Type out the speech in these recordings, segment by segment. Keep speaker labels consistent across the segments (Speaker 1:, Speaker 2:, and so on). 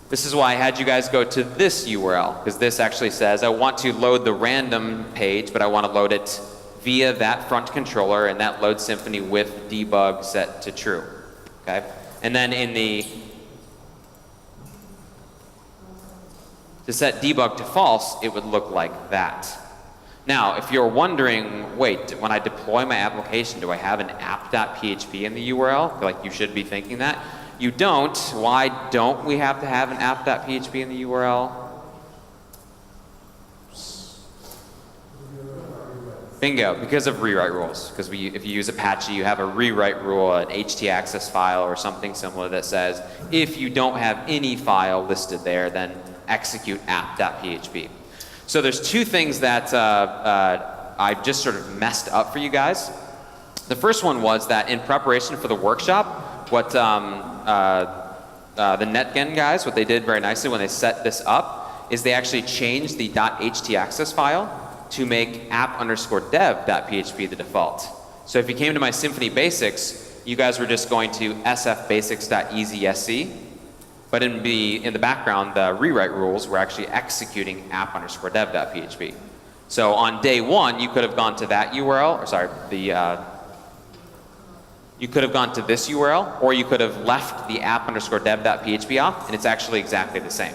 Speaker 1: This is why I had you guys go to this URL, because this actually says I want to load the random page, but I want to load it via that front controller, and that loads Symfony with debug set to true. Okay? And then to set debug to false, it would look like that. Now, if you're wondering, wait, when I deploy my application, do I have an app.php in the URL? Like you should be thinking that. You don't. Why don't we have to have an app.php in the URL? Bingo, because of rewrite rules. Because if you use Apache, you have a rewrite rule, an htaccess file or something similar that says, if you don't have any file listed there, then execute app.php. So there's two things that I just sort of messed up for you guys. The first one was that in preparation for the workshop, what the Netgen guys, what they did very nicely when they set this up is they actually changed the .htaccess file to make app_dev.php the default. So if you came to my Symfony basics, you guys were just going to sfbasics.easysc, but in the background, the rewrite rules were actually executing app_dev.php. So on day one, you could have gone to that URL, or sorry, you could have gone to this URL, or you could have left the app_dev.php off, and it's actually exactly the same.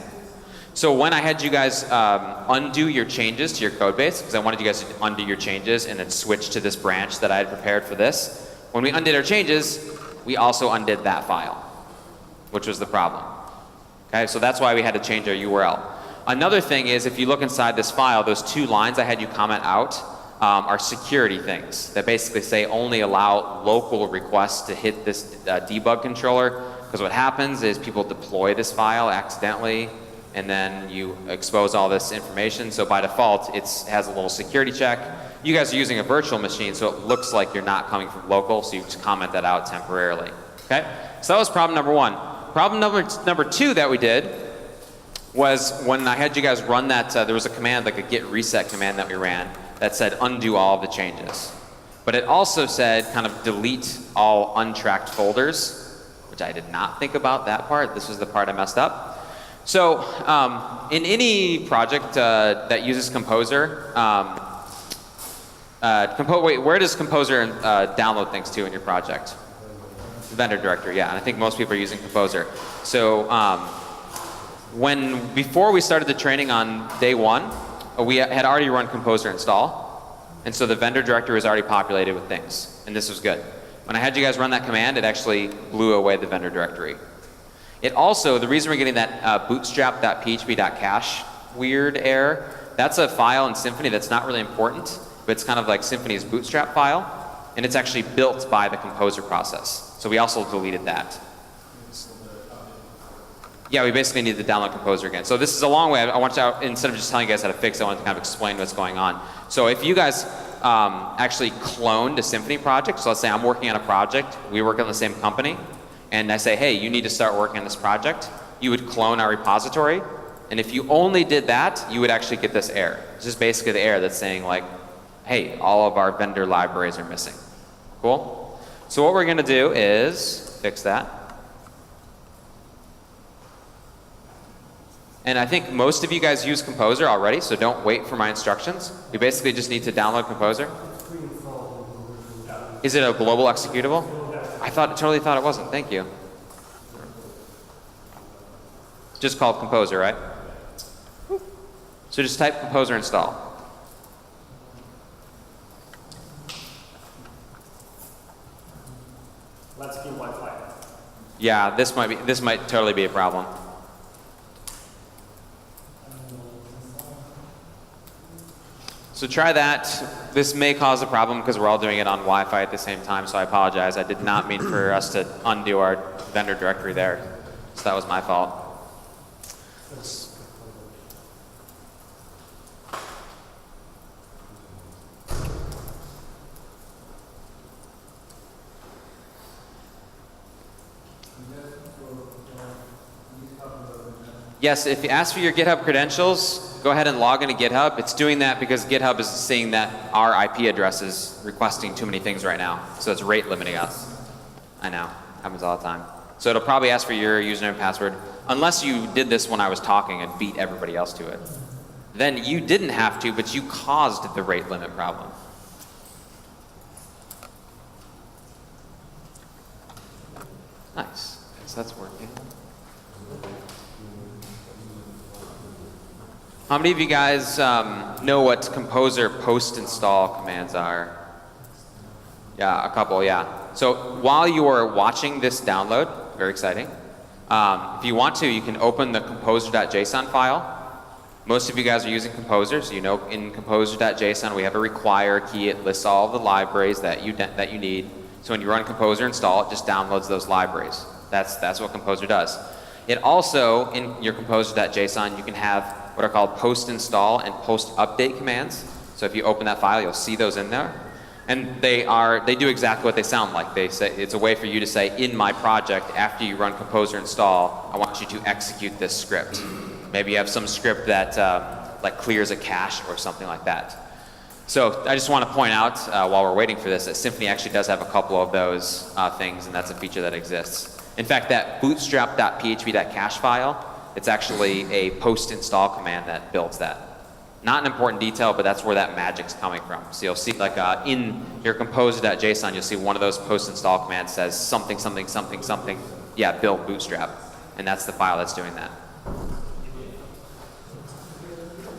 Speaker 1: So when I had you guys undo your changes to your code base, because I wanted you guys to undo your changes and then switch to this branch that I had prepared for this, when we undid our changes, we also undid that file, which was the problem. Okay, so that's why we had to change our URL. Another thing is, if you look inside this file, those two lines I had you comment out are security things that basically say only allow local requests to hit this debug controller, because what happens is people deploy this file accidentally, and then you expose all this information. So by default, it has a little security check. You guys are using a virtual machine, so it looks like you're not coming from local, so you just comment that out temporarily. Okay? So that was problem number one. Problem number two that we did was when I had you guys run that, there was a command, like a git reset command that we ran that said undo all of the changes. But it also said kind of delete all untracked folders, which I did not think about that part. This was the part I messed up. So in any project that uses Composer, where does Composer download things to in your project? Vendor directory, yeah. And I think most people are using Composer. So before we started the training on day one, we had already run Composer install. And so the vendor directory was already populated with things. And this was good. When I had you guys run that command, it actually blew away the vendor directory. It also, the reason we're getting that bootstrap.php.cache weird error, that's a file in Symfony that's not really important, but it's kind of like Symfony's bootstrap file, and it's actually built by the Composer process. So we also deleted that. Yeah, we basically need to download Composer again. So this is a long way. I want to, instead of just telling you guys how to fix it, I want to kind of explain what's going on. So if you guys actually cloned a Symfony project, so let's say I'm working on a project, we work on the same company, and I say, hey, you need to start working on this project, you would clone our repository, and if you only did that, you would actually get this error. This is basically the error that's saying like, hey, all of our vendor libraries are missing. Cool? So what we're going to do is fix that. And I think most of you guys use Composer already, so don't wait for my instructions. We basically just need to download Composer. Is it a global executable? I totally thought it wasn't. Thank you. It's just called Composer, right? So just type Composer install.
Speaker 2: Let's do Wi-Fi.
Speaker 1: Yeah, this might totally be a problem. So try that. This may cause a problem because we're all doing it on Wi-Fi at the same time, so I apologize. I did not mean for us to undo our vendor directory there. So that was my fault. Yes, if you ask for your GitHub credentials, go ahead and log into GitHub. It's doing that because GitHub is seeing that our IP address is requesting too many things right now. So it's rate limiting us. I know, happens all the time. So it'll probably ask for your username and password, unless you did this when I was talking and beat everybody else to it. Then you didn't have to, but you caused the rate limit problem. Nice. So that's working. How many of you guys know what composer post-install commands are? Yeah, a couple, yeah. So while you are watching this download, very exciting, if you want to, you can open the composer.json file. Most of you guys are using Composer, so you know in composer.json we have a require key. It lists all the libraries that you need. So when you run Composer install, it just downloads those libraries. That's what Composer does. It also, in your composer.json, you can have what are called post-install and post-update commands. So if you open that file, you'll see those in there. And they do exactly what they sound like. They say it's a way for you to say, in my project, after you run Composer install, I want you to execute this script. Maybe you have some script that like clears a cache or something like that. So I just want to point out while we're waiting for this that Symfony actually does have a couple of those things, and that's a feature that exists. In fact, that bootstrap.php.cache file, it's actually a post-install command that builds that. Not an important detail, but that's where that magic's coming from. So you'll see like in your composer.json, you'll see one of those post-install commands says something, something, something, something. Yeah, build bootstrap. And that's the file that's doing that.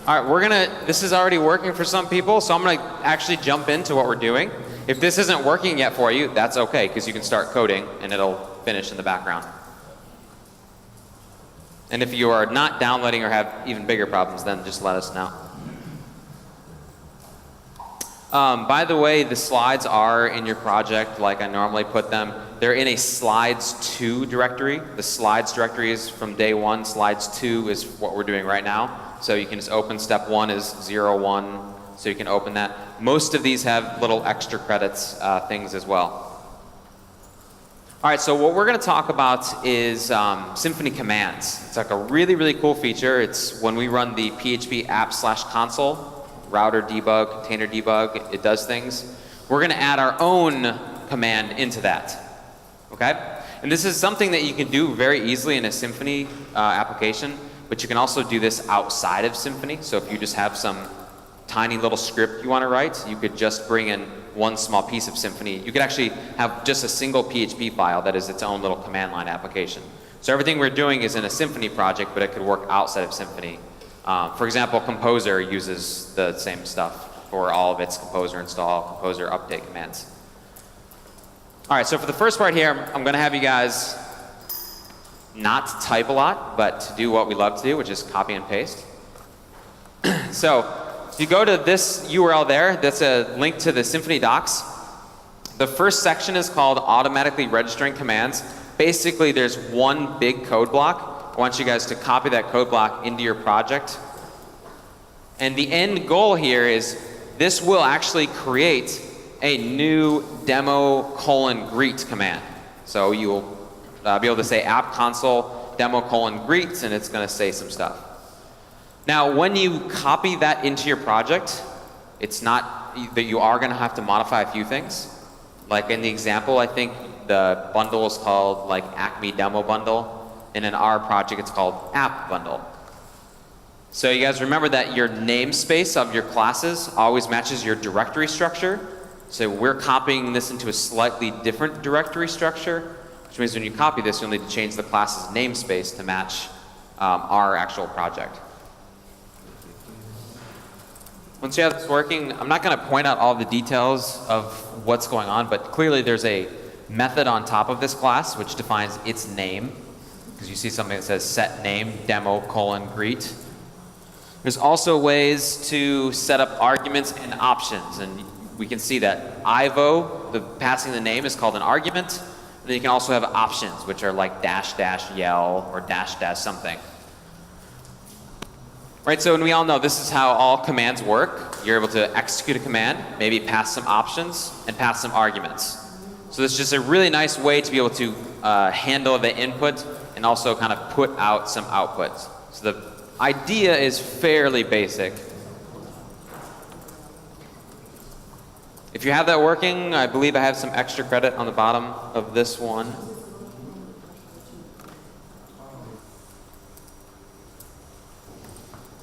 Speaker 1: All right, this is already working for some people, so I'm going to actually jump into what we're doing. If this isn't working yet for you, that's okay, because you can start coding and it'll finish in the background. And if you are not downloading or have even bigger problems, then just let us know. By the way, the slides are in your project like I normally put them. They're in a slides 2 directory. The slides directory is from day 1. Slides 2 is what we're doing right now. So you can just open step 1 is 0, 1. So you can open that. Most of these have little extra credits things as well. All right, so what we're going to talk about is Symfony commands. It's like a really, really cool feature. It's when we run the PHP app/console, router debug, container debug, it does things. We're going to add our own command into that. Okay? And this is something that you can do very easily in a Symfony application, but you can also do this outside of Symfony. So if you just have some tiny little script you want to write, you could just bring in one small piece of Symfony. You could actually have just a single PHP file that is its own little command line application. So everything we're doing is in a Symfony project, but it could work outside of Symfony. For example, Composer uses the same stuff for all of its Composer install, Composer update commands. All right, so for the first part here, I'm going to have you guys not type a lot, but do what we love to do, which is copy and paste. So if you go to this URL there, that's a link to the Symfony docs. The first section is called automatically registering commands. Basically, there's one big code block. I want you guys to copy that code block into your project. And the end goal here is this will actually create a new demo:\greet command. So you'll be able to say app console demo:\greet, and it's going to say some stuff. Now, when you copy that into your project, it's not that you are going to have to modify a few things. Like in the example, I think the bundle is called like Acme Demo Bundle, and in our project it's called App Bundle. So you guys remember that your namespace of your classes always matches your directory structure. So we're copying this into a slightly different directory structure, which means when you copy this, you'll need to change the class's namespace to match our actual project. Once you have this working, I'm not going to point out all the details of what's going on, but clearly there's a method on top of this class which defines its name, because you see something that says set name demo:\greet. There's also ways to set up arguments and options, and we can see that ivo, the passing the name, is called an argument, and then you can also have options, which are like --yell or --something. Right, so and we all know this is how all commands work. You're able to execute a command, maybe pass some options, and pass some arguments. So this is just a really nice way to be able to handle the input and also kind of put out some outputs. So the idea is fairly basic. If you have that working, I believe I have some extra credit on the bottom of this one.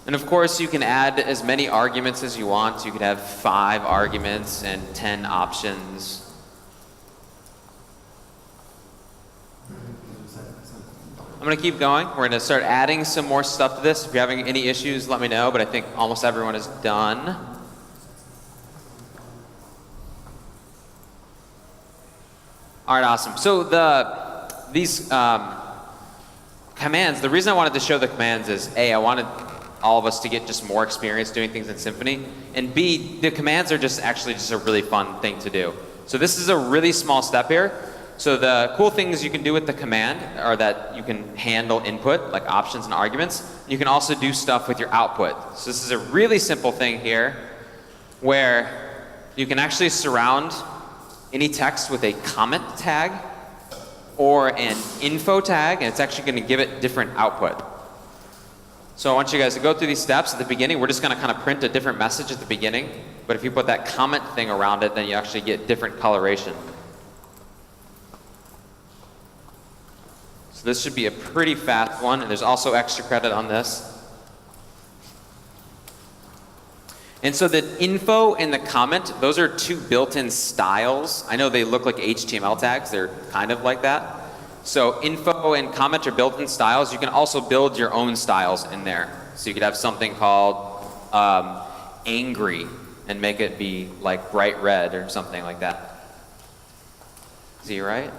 Speaker 1: And of course, you can add as many arguments as you want. You could have 5 arguments and 10 options. I'm going to keep going. We're going to start adding some more stuff to this. If you're having any issues, let me know, but I think almost everyone is done. All right, awesome. So these commands, the reason I wanted to show the commands is A, I wanted all of us to get just more experience doing things in Symfony, and B, the commands are just actually just a really fun thing to do. So this is a really small step here. So the cool things you can do with the command are that you can handle input, like options and arguments. You can also do stuff with your output. So this is a really simple thing here where you can actually surround any text with a comment tag or an info tag, and it's actually going to give it different output. So I want you guys to go through these steps at the beginning. We're just going to kind of print a different message at the beginning, but if you put that comment thing around it, then you actually get different coloration. So this should be a pretty fast one, and there's also extra credit on this. And so the info and the comment, those are 2 built-in styles. I know they look like HTML tags. They're kind of like that. So info and comment are built-in styles. You can also build your own styles in there. So you could have something called angry and make it be like bright red or something like that. See, right?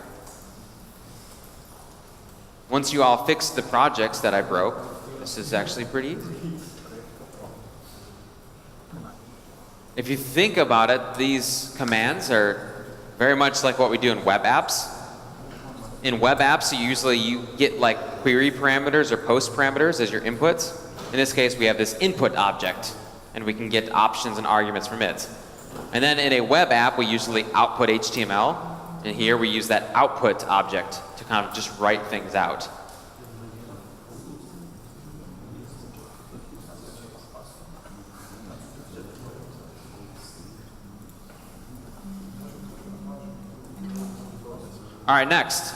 Speaker 1: Once you all fix the projects that I broke, this is actually pretty easy. If you think about it, these commands are very much like what we do in web apps. In web apps, you get like query parameters or post parameters as your inputs. In this case, we have this input object, and we can get options and arguments from it. And then in a web app, we usually output HTML, and here we use that output object to kind of just write things out. All right, next.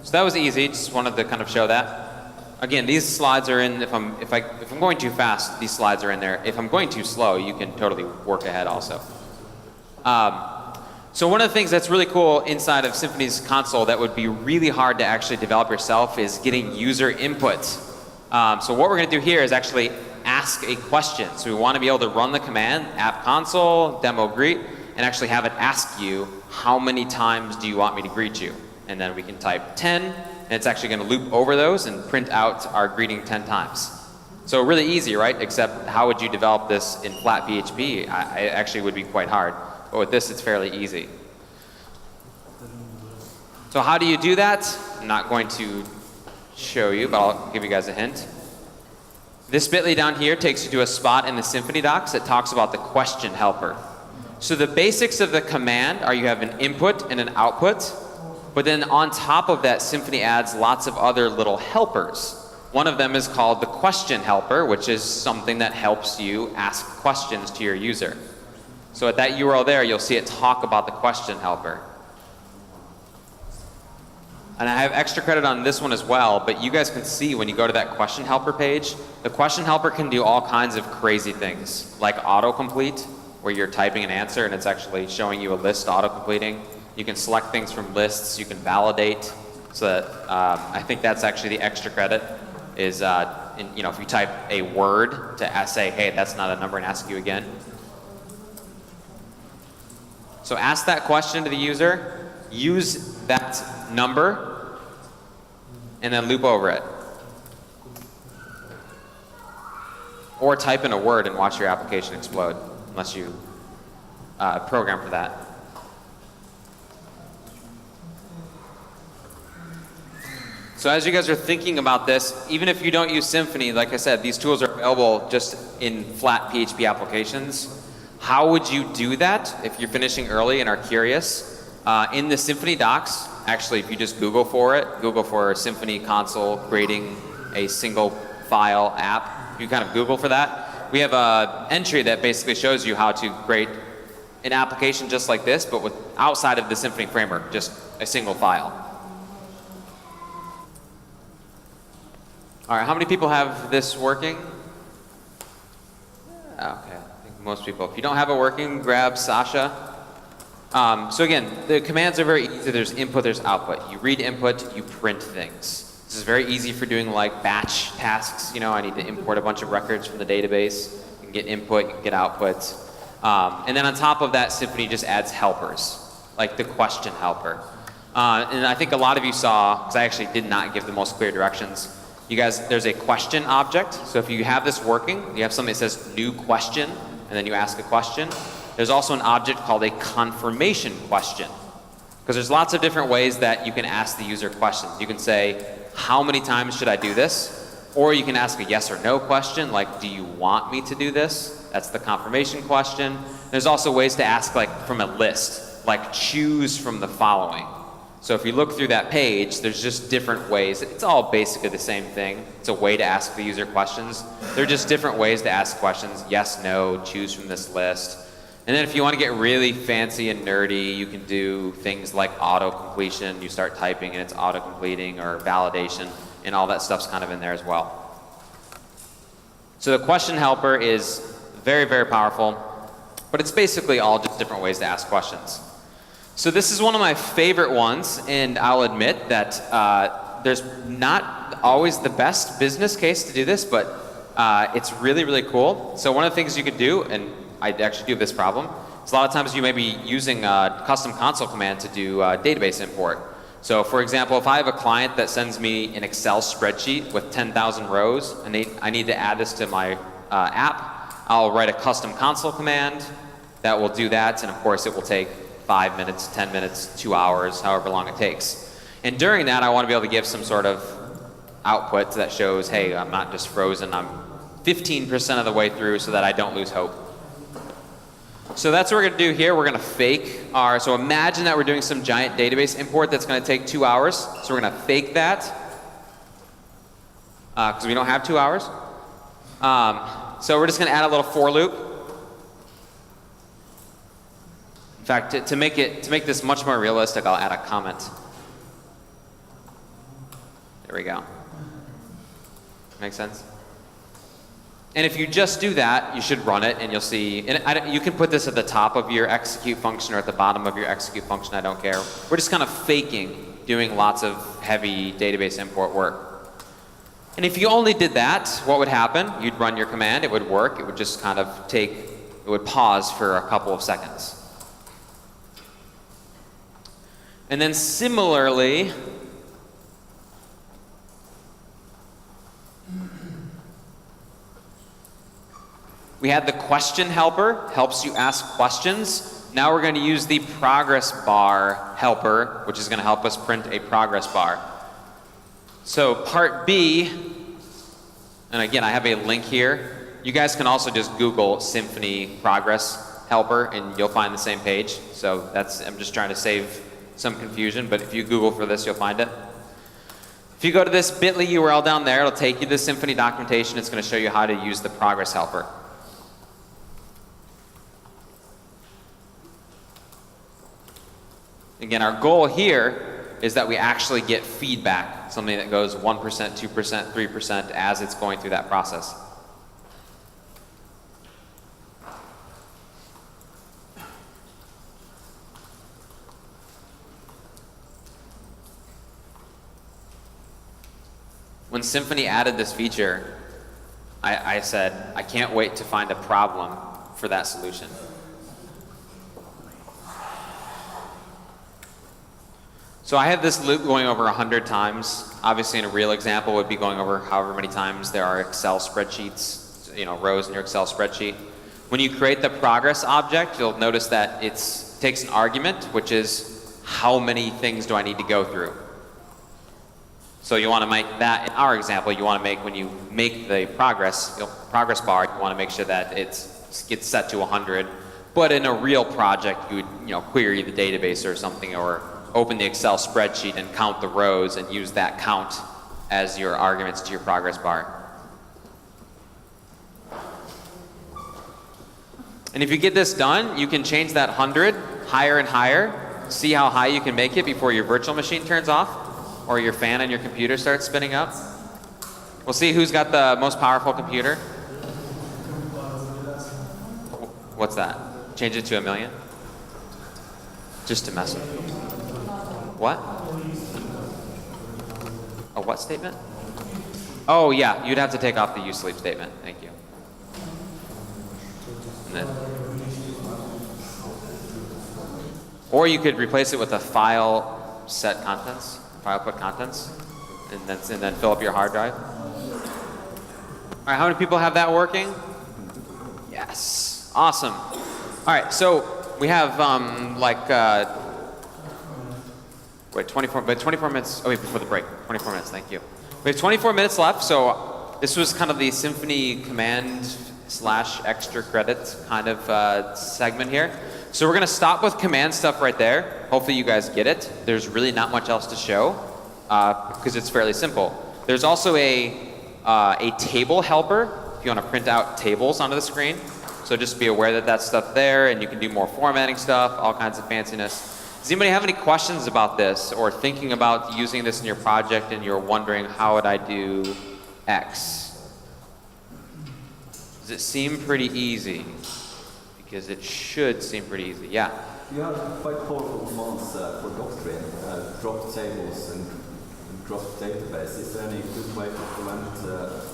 Speaker 1: So that was easy. Just wanted to kind of show that. Again, these slides are in. If I'm going too fast, these slides are in there. If I'm going too slow, you can totally work ahead also. So one of the things that's really cool inside of Symfony's console that would be really hard to actually develop yourself is getting user input. So what we're going to do here is actually ask a question. So we want to be able to run the command app console demo greet and actually have it ask you, how many times do you want me to greet you? And then we can type 10, and it's actually going to loop over those and print out our greeting 10 times. So really easy, right? Except how would you develop this in flat PHP? It actually would be quite hard. But with this, it's fairly easy. So how do you do that? I'm not going to show you, but I'll give you guys a hint. This bit.ly down here takes you to a spot in the Symfony docs that talks about the question helper. So the basics of the command are you have an input and an output, but then on top of that, Symfony adds lots of other little helpers. One of them is called the question helper, which is something that helps you ask questions to your user. So at that URL there, you'll see it talk about the question helper. And I have extra credit on this one as well, but you guys can see when you go to that question helper page, the question helper can do all kinds of crazy things, like autocomplete, where you're typing an answer and it's actually showing you a list auto-completing. You can select things from lists, you can validate, so that I think that's actually the extra credit is if you type a word to say, hey, that's not a number, and ask you again. So ask that question to the user, use that number, and then loop over it. Or type in a word and watch your application explode, unless you program for that. So as you guys are thinking about this, even if you don't use Symfony, like I said, these tools are available just in flat PHP applications. How would you do that if you're finishing early and are curious? In the Symfony docs, actually, if you just Google for it, Google for Symfony console creating a single file app, you kind of Google for that. We have an entry that basically shows you how to create an application just like this, but with outside of the Symfony framework, just a single file. All right, how many people have this working? Okay, I think most people. If you don't have it working, grab Sasha. So again, the commands are very easy. There's input, there's output. You read input, you print things. This is very easy for doing like batch tasks. You know, I need to import a bunch of records from the database. You can get input, you can get output. And then on top of that, Symfony just adds helpers, like the question helper. And I think a lot of you saw, because I actually did not give the most clear directions, you guys, there's a question object. So if you have this working, you have something that says new question, and then you ask a question. There's also an object called a confirmation question. Because there's lots of different ways that you can ask the user questions. You can say, how many times should I do this? Or you can ask a yes or no question, like, do you want me to do this? That's the confirmation question. There's also ways to ask like from a list, like choose from the following. So if you look through that page, there's just different ways. It's all basically the same thing. It's a way to ask the user questions. They're just different ways to ask questions. Yes, no, choose from this list. And then if you want to get really fancy and nerdy, you can do things like auto-completion. You start typing and it's auto-completing, or validation, and all that stuff's kind of in there as well. So the question helper is very, very powerful, but it's basically all just different ways to ask questions. So this is one of my favorite ones, and I'll admit that there's not always the best business case to do this, but it's really, really cool. So one of the things you could do, and I actually do this problem, is a lot of times you may be using a custom console command to do database import. So for example, if I have a client that sends me an Excel spreadsheet with 10,000 rows, and I need to add this to my app, I'll write a custom console command that will do that, and of course it will take 5 minutes, 10 minutes, 2 hours, however long it takes. And during that, I want to be able to give some sort of output that shows, hey, I'm not just frozen, I'm 15% of the way through so that I don't lose hope. So that's what we're going to do here. We're going to fake our, so imagine that we're doing some giant database import that's going to take 2 hours. So we're going to fake that, because we don't have 2 hours. So we're just going to add a little for loop. In fact, to make this much more realistic, I'll add a comment. There we go. Makes sense? And if you just do that, you should run it, and you'll see. And you can put this at the top of your execute function or at the bottom of your execute function. I don't care. We're just kind of faking doing lots of heavy database import work. And if you only did that, what would happen? You'd run your command. It would work. It would just kind of it would pause for a couple of seconds. And then similarly, we had the question helper, helps you ask questions. Now we're going to use the progress bar helper, which is going to help us print a progress bar. So part B, and again, I have a link here. You guys can also just Google Symfony progress helper, and you'll find the same page. So I'm just trying to save some confusion, but if you Google for this, you'll find it. If you go to this bit.ly URL down there, it'll take you to the Symfony documentation. It's going to show you how to use the progress helper. Again, our goal here is that we actually get feedback, something that goes 1%, 2%, 3% as it's going through that process. When Symfony added this feature, I said, I can't wait to find a problem for that solution. So I have this loop going over 100 times. Obviously, in a real example, it would be going over however many times there are Excel spreadsheets, rows in your Excel spreadsheet. When you create the progress object, you'll notice that it takes an argument, which is how many things do I need to go through. So you want to make that, in our example, you want to make, when you make the progress bar, you want to make sure that it gets set to 100. But in a real project, you would query the database or something, or open the Excel spreadsheet and count the rows and use that count as your arguments to your progress bar. And if you get this done, you can change that 100 higher and higher. See how high you can make it before your virtual machine turns off or your fan on your computer starts spinning up. We'll see who's got the most powerful computer. What's that? Change it to 1,000,000? Just to mess with you. What? A what statement? Oh yeah, you'd have to take off the use sleep statement. Thank you. And then, or you could replace it with a file set contents, file put contents, and then fill up your hard drive. All right, how many people have that working? Yes, awesome. All right, so we have wait, 24 minutes. Oh wait, before the break, 24 minutes. Thank you. We have 24 minutes left, so this was kind of the Symfony command/extra credits kind of segment here. So we're going to stop with command stuff right there. Hopefully you guys get it. There's really not much else to show because it's fairly simple. There's also a table helper if you want to print out tables onto the screen. So just be aware that that's stuff there, and you can do more formatting stuff, all kinds of fanciness. Does anybody have any questions about this or thinking about using this in your project and you're wondering how would I do X? Does it seem pretty easy? Because it should seem pretty easy. Yeah?
Speaker 2: You have quite powerful commands for doctrine, drop tables and drop database. Is there any good way to prevent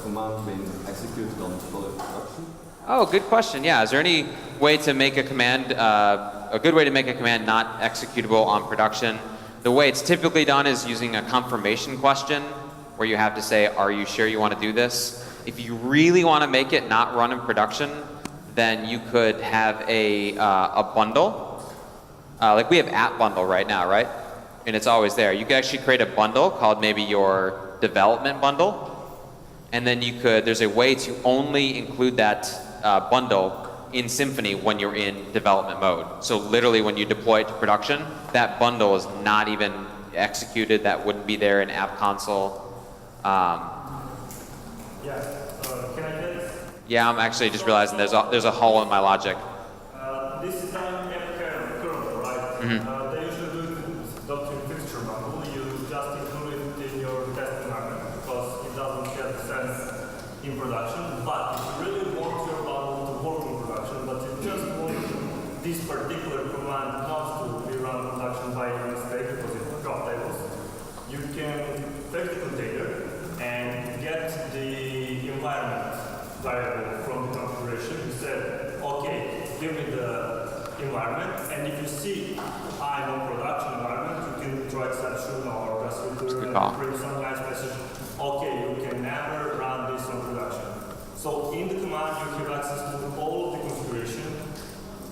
Speaker 2: command being executed on production?
Speaker 1: Oh, good question. Yeah. Is there any way to make a command, a good way to make a command not executable on production? The way it's typically done is using a confirmation question where you have to say, are you sure you want to do this? If you really want to make it not run in production, then you could have a bundle. Like we have app bundle right now, right? And it's always there. You could actually create a bundle called maybe your development bundle. And then you could, there's a way to only include that bundle in Symfony when you're in development mode. So literally when you deploy it to production, that bundle is not even executed. That wouldn't be there in App Console.
Speaker 3: Can I get?
Speaker 1: Yeah, I'm actually just realizing there's a hole in my logic.
Speaker 3: This is an kernel, right? They usually do doctrine fixture bundle. You just include it in your test environment because it doesn't get sense in production. But if you really want your bundle to work in production, but you just want this particular command not to be run in production by mistake because it dropped tables, you can take the container and get the environment variable from the configuration. You said, okay, give me the environment, and if you see I'm on production environment, you can throw exception or press return and print some nice message. Okay, you can never run this on production. So in the command, you have access to all of the configuration,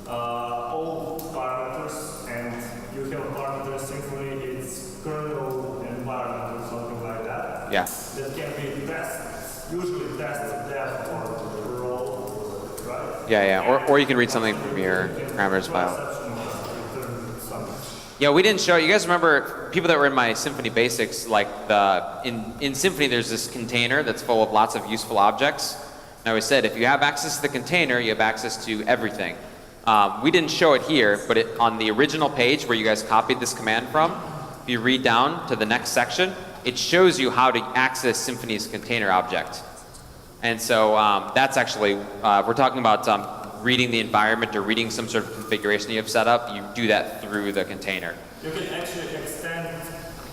Speaker 3: all parameters, and you have a parameter Symfony, it's kernel environment or something like that.
Speaker 1: Yeah.
Speaker 3: That can be tested. Usually tests dev or roll, right?
Speaker 1: Yeah. Or you can read something from your parameters file. Yeah, we didn't show. You guys remember people that were in my Symfony basics, like in Symfony there's this container that's full of lots of useful objects. And I always said if you have access to the container, you have access to everything. We didn't show it here, but on the original page where you guys copied this command from, if you read down to the next section, it shows you how to access Symfony's container object. And so that's actually, we're talking about reading the environment or reading some sort of configuration you have set up. You do that through the container.
Speaker 3: You can actually extend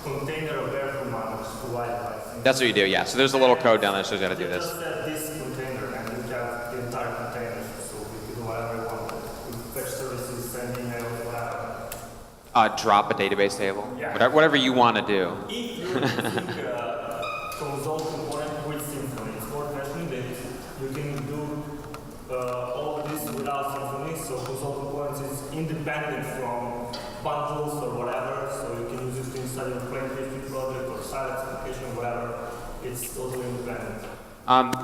Speaker 3: container aware commands to Wi-Fi.
Speaker 1: That's what you do, yeah. So there's a little code down there that shows you how to do this.
Speaker 3: Just set this container and you have the entire container. So you can do whatever you want. Fetch services, send emails, whatever.
Speaker 1: Drop a database table.
Speaker 3: Yeah.
Speaker 1: Whatever you want to do.
Speaker 3: If you're using console component with Symfony, it's worth mentioning that you can do all of this without Symfony. So console components is independent from bundles or whatever. So you can use it inside your plain PHP project or silence application, whatever. It's totally independent.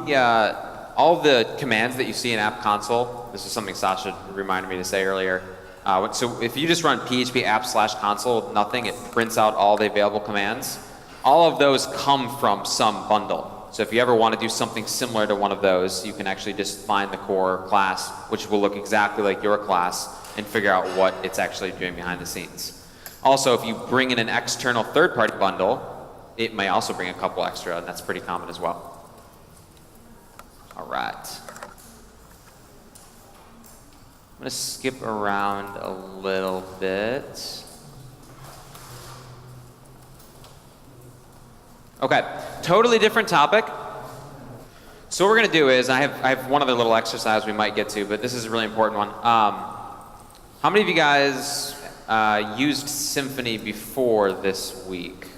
Speaker 1: Yeah, all the commands that you see in App Console, this is something Sasha reminded me to say earlier. So if you just run php app/console, nothing, it prints out all the available commands. All of those come from some bundle. So if you ever want to do something similar to one of those, you can actually just find the core class, which will look exactly like your class, and figure out what it's actually doing behind the scenes. Also, if you bring in an external third-party bundle, it may also bring a couple extra, and that's pretty common as well. All right. going to skip around a little bit. Okay, totally different topic. So what we're going to do is, I have one other little exercise we might get to, but this is a really important one. How many of you guys used Symfony before this week?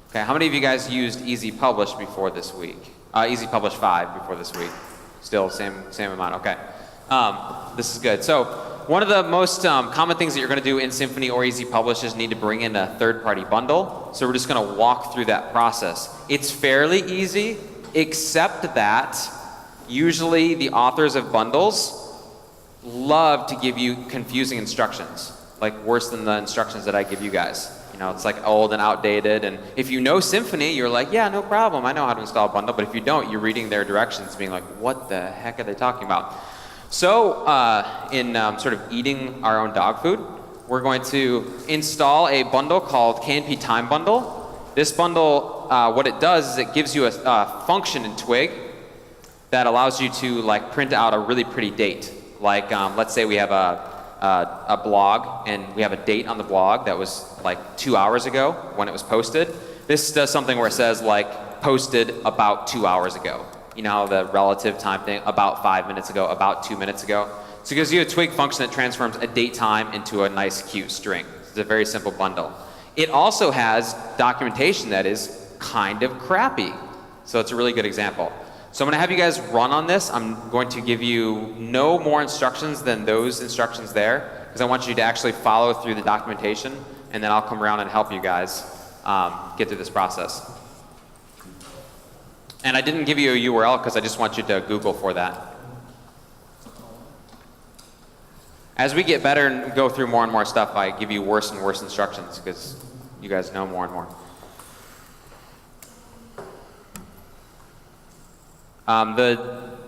Speaker 1: Okay, how many of you guys used Easy Publish before this week? Easy Publish 5 before this week? Still same amount, okay. This is good. So one of the most common things that you're going to do in Symfony or Easy Publish is need to bring in a third-party bundle. So we're just going to walk through that process. It's fairly easy, except that usually the authors of bundles love to give you confusing instructions, like worse than the instructions that I give you guys. You know, it's like old and outdated, and if you know Symfony, you're like, yeah, no problem, I know how to install a bundle, but if you don't, you're reading their directions being like, what the heck are they talking about? So in sort of eating our own dog food, we're going to install a bundle called KnpTimeBundle. This bundle, what it does is it gives you a function in Twig that allows you to like print out a really pretty date. Like let's say we have a blog and we have a date on the blog that was like 2 hours ago when it was posted. This does something where it says like posted about 2 hours ago. You know how the relative time thing, about 5 minutes ago, about 2 minutes ago. So it gives you a Twig function that transforms a date time into a nice cute string. It's a very simple bundle. It also has documentation that is kind of crappy. So it's a really good example. So I'm going to have you guys run on this. I'm going to give you no more instructions than those instructions there, because I want you to actually follow through the documentation, and then I'll come around and help you guys get through this process. And I didn't give you a URL because I just want you to Google for that. As we get better and go through more and more stuff, I give you worse and worse instructions because you guys know more and more.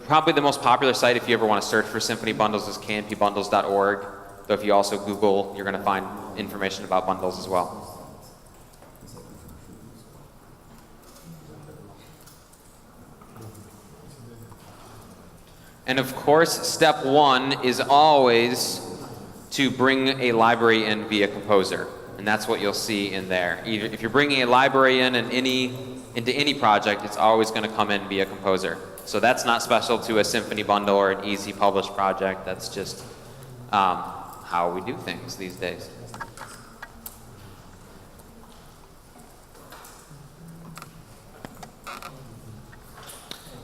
Speaker 1: Probably the most popular site if you ever want to search for Symfony bundles is knpbundles.org. Though if you also Google, you're going to find information about bundles as well. And of course, step one is always to bring a library in via Composer. And that's what you'll see in there. Either if you're bringing a library in into any project, it's always going to come in via Composer. So that's not special to a Symfony bundle or an Easy Publish project. That's just how we do things these days.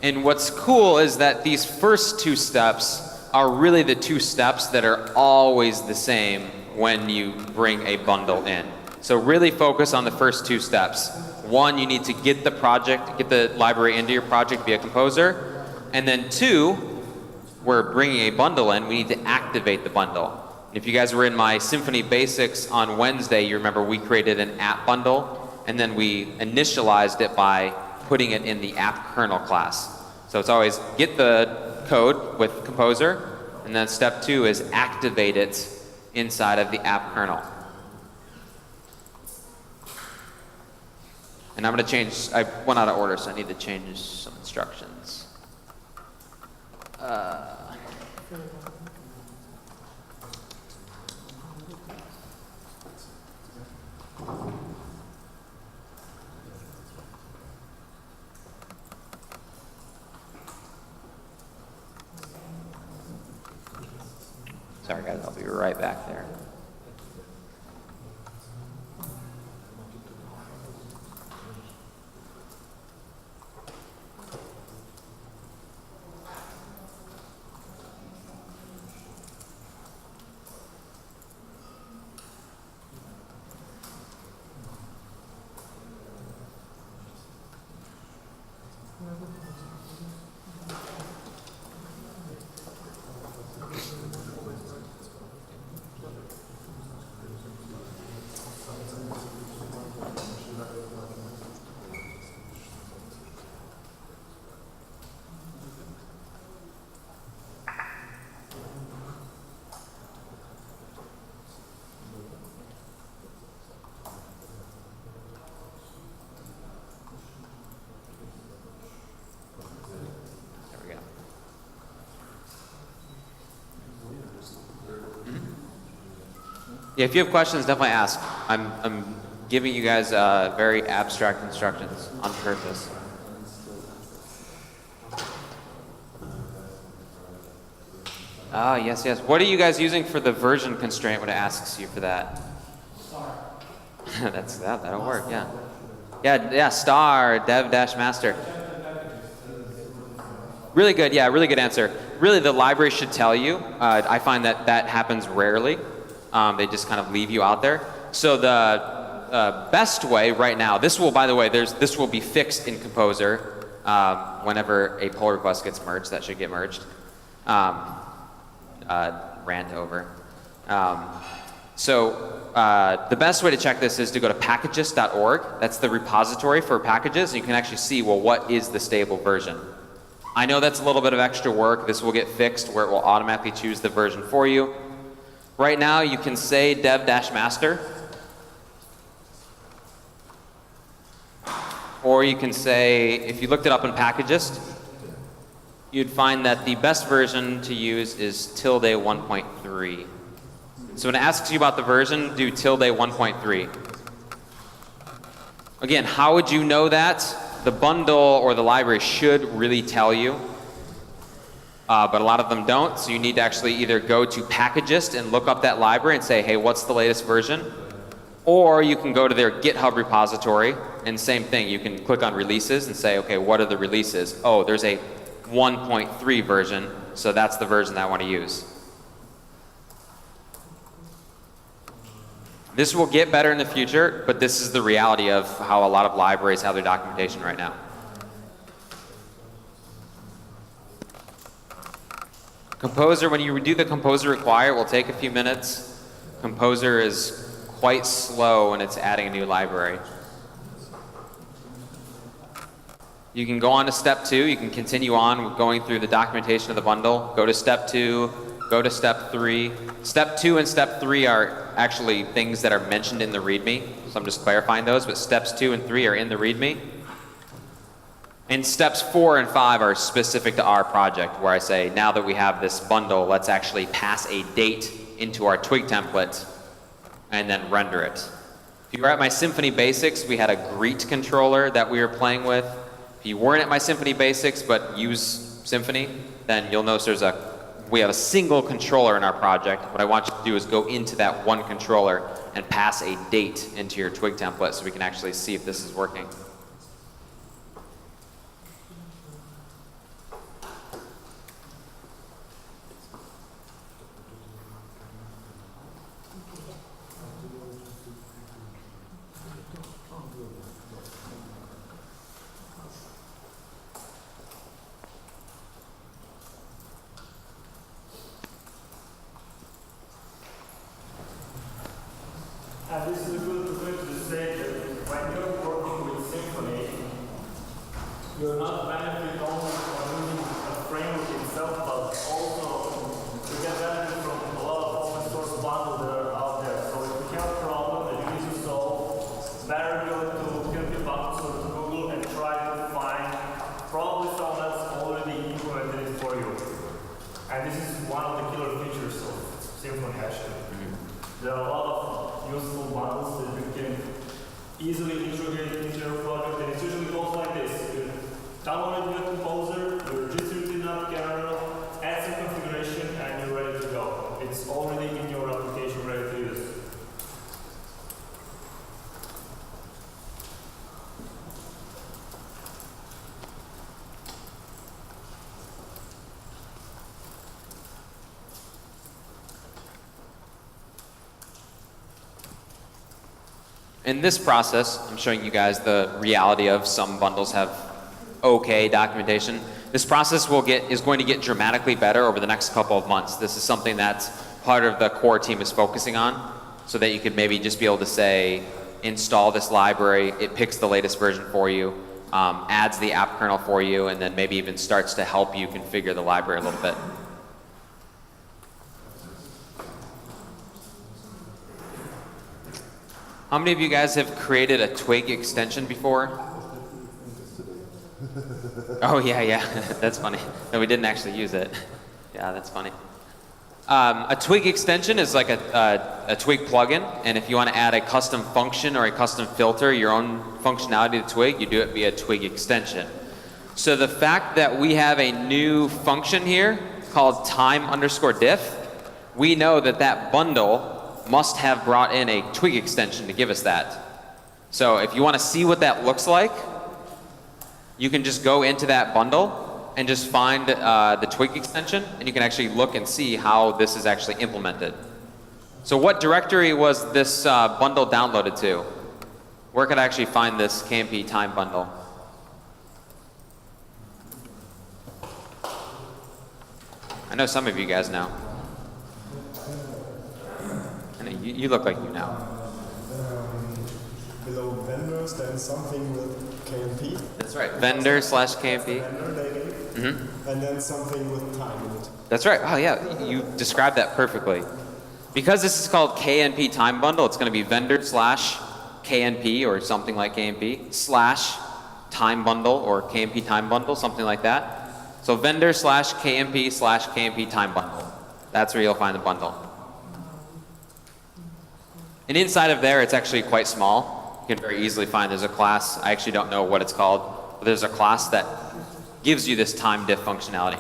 Speaker 1: And what's cool is that these first two steps are really the two steps that are always the same when you bring a bundle in. So really focus on the first two steps. One, you need to get the library into your project via Composer. And then two, we're bringing a bundle in, we need to activate the bundle. And if you guys were in my Symfony Basics on Wednesday, you remember we created an app bundle, and then we initialized it by putting it in the app kernel class. So it's always get the code with Composer, and then step two is activate it inside of the app kernel. And I'm going to change, I went out of order, so I need to change some instructions. Sorry guys, I'll be right back there. Yeah, if you have questions, definitely ask. I'm giving you guys very abstract instructions on purpose. Ah, yes, yes. What are you guys using for the version constraint when it asks you for that? Star. That'll work, yeah. Yeah, star, dev-master. Really good, yeah, really good answer. Really, the library should tell you. I find that that happens rarely. They just kind of leave you out there. So the best way right now, this will, by the way, this will be fixed in Composer whenever a pull request gets merged. That should get merged. Rant over. The best way to check this is to go to packages.org. That's the repository for packages. And you can actually see, well, what is the stable version? I know that's a little bit of extra work. This will get fixed where it will automatically choose the version for you. Right now, you can say dev-master. Or you can say, if you looked it up in Packagist, you'd find that the best version to use is tilde 1.3. So when it asks you about the version, do tilde 1.3. Again, how would you know that? The bundle or the library should really tell you, but a lot of them don't. So you need to actually either go to Packagist and look up that library and say, hey, what's the latest version? Or you can go to their GitHub repository, and same thing. You can click on releases and say, okay, what are the releases? Oh, there's a 1.3 version, so that's the version that I want to use. This will get better in the future, but this is the reality of how a lot of libraries have their documentation right now. Composer, when you do the Composer require, it will take a few minutes. Composer is quite slow when it's adding a new library. You can go on to step 2. You can continue on with going through the documentation of the bundle. Go to step 2. Go to step 3. Step 2 and step 3 are actually things that are mentioned in the README. So I'm just clarifying those, but steps 2 and 3 are in the README. And steps 4 and 5 are specific to our project, where I say, now that we have this bundle, let's actually pass a date into our twig template and then render it. If you were at my Symfony Basics, we had a greet controller that we were playing with. If you weren't at my Symfony Basics but use Symfony, then you'll notice we have a single controller in our project. What I want you to do is go into that one controller and pass a date into your twig template so we can actually see if this is working.
Speaker 3: And this is a good way to say that when you're working with Symfony, you're not benefiting only from using a framework itself, but also you get benefit from a lot of open source bundles that are out there. So if you have a problem that you need to solve, better go to KnpTimeBundle or to Google and try to find probably someone that's already implemented it for you. And this is one of the killer features of Symfony actually. There are a lot of useful bundles that you can easily integrate into your project, and it usually goes like this. You download your Composer, you register it up kernel, add some configuration, and you're ready to go. It's already in your application, ready to use.
Speaker 1: In this process, I'm showing you guys the reality of some bundles have okay documentation. This process is going to get dramatically better over the next couple of months. This is something that part of the core team is focusing on, so that you could maybe just be able to say, install this library, it picks the latest version for you, adds the app kernel for you, and then maybe even starts to help you configure the library a little bit. How many of you guys have created a twig extension before? Oh yeah, that's funny. No, we didn't actually use it. Yeah, that's funny. A Twig extension is like a Twig plugin, and if you want to add a custom function or a custom filter, your own functionality to Twig, you do it via Twig extension. So the fact that we have a new function here called time_diff, we know that that bundle must have brought in a Twig extension to give us that. So if you want to see what that looks like, you can just go into that bundle and just find the Twig extension, and you can actually look and see how this is actually implemented. So what directory was this bundle downloaded to? Where could I actually find this KnpTimeBundle? I know some of you guys know. I know you look like you know.
Speaker 4: Below vendors, then something with KNP.
Speaker 1: That's right, vendor/KNP.
Speaker 4: Vendor they gave. And then something with time in it.
Speaker 1: That's right. Oh yeah, you described that perfectly. Because this is called KnpTimeBundle, it's going to be vendor/KNP or something like KNP /TimeBundle or KnpTimeBundle, something like that. So vendor/KNP/KnpTimeBundle. That's where you'll find the bundle. And inside of there, it's actually quite small. You can very easily find there's a class. I actually don't know what it's called, but there's a class that gives you this time diff functionality.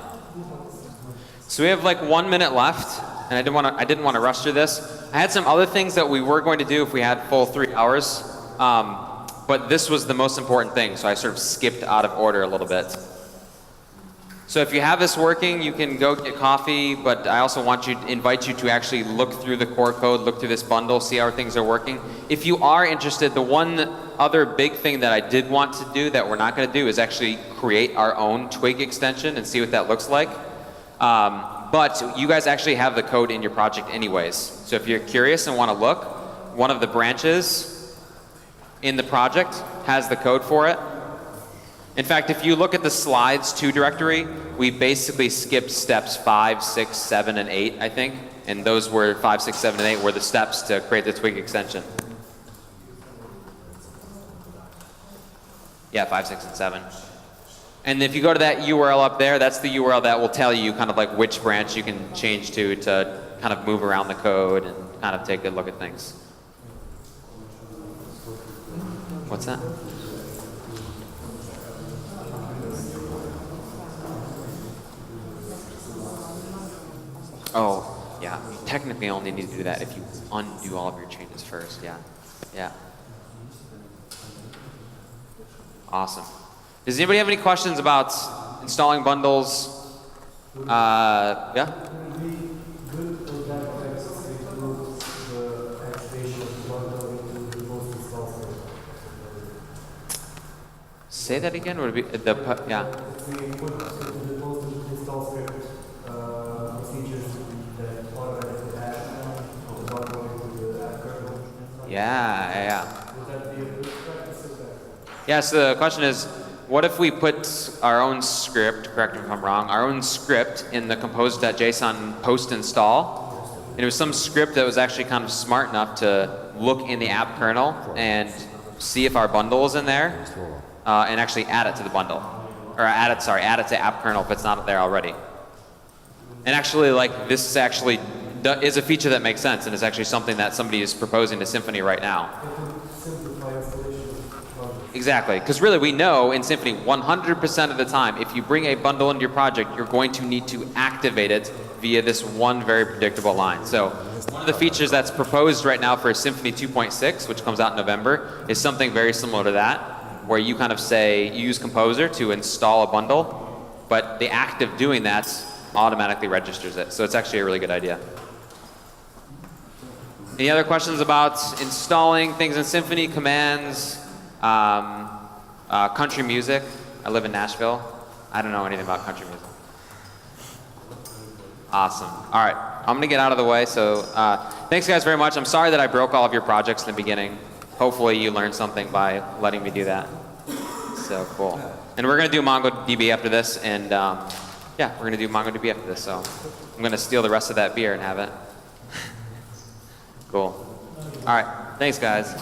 Speaker 1: So we have like 1 minute left, and I didn't want to rush through this. I had some other things that we were going to do if we had full 3 hours, but this was the most important thing, so I sort of skipped out of order a little bit. So if you have this working, you can go get coffee, but I also invite you to actually look through the core code, look through this bundle, see how things are working. If you are interested, the one other big thing that I did want to do that we're not going to do is actually create our own Twig extension and see what that looks like. But you guys actually have the code in your project anyways. So if you're curious and want to look, one of the branches in the project has the code for it. In fact, if you look at the slides to directory, we basically skipped steps 5, 6, 7, and 8, I think. And those were 5, 6, 7, and 8 were the steps to create the Twig extension. Yeah, 5, 6, and 7. And if you go to that URL up there, that's the URL that will tell you kind of like which branch you can change to kind of move around the code and kind of take a look at things. What's that? Oh, yeah. You technically only need to do that if you undo all of your changes first. Yeah. Yeah. Awesome. Does anybody have any questions about installing bundles? Yeah? Say that again? Would it be yeah. Yeah. Yeah, so the question is, what if we put our own script, correct me if I'm wrong, our own script in the compose.json post install, and it was some script that was actually kind of smart enough to look in the app kernel and see if our bundle is in there, and actually add it to the bundle. Or add it to app kernel if it's not there already. And actually, like, this is actually is a feature that makes sense, and it's actually something that somebody is proposing to Symfony right now. Exactly, because really we know in Symfony 100% of the time, if you bring a bundle into your project, you're going to need to activate it via this one very predictable line. So one of the features that's proposed right now for Symfony 2.6, which comes out in November, is something very similar to that, where you kind of say, you use Composer to install a bundle, but the act of doing that automatically registers it. So it's actually a really good idea. Any other questions about installing things in Symfony, commands, country music? I live in Nashville. I don't know anything about country music. Awesome. All right, I'm gonna get out of the way. So thanks guys very much. I'm sorry that I broke all of your projects in the beginning. Hopefully you learned something by letting me do that. So cool. And we're gonna do MongoDB after this, and yeah, we're gonna do MongoDB after this. So I'm gonna steal the rest of that beer and have it. Cool. All right, thanks guys.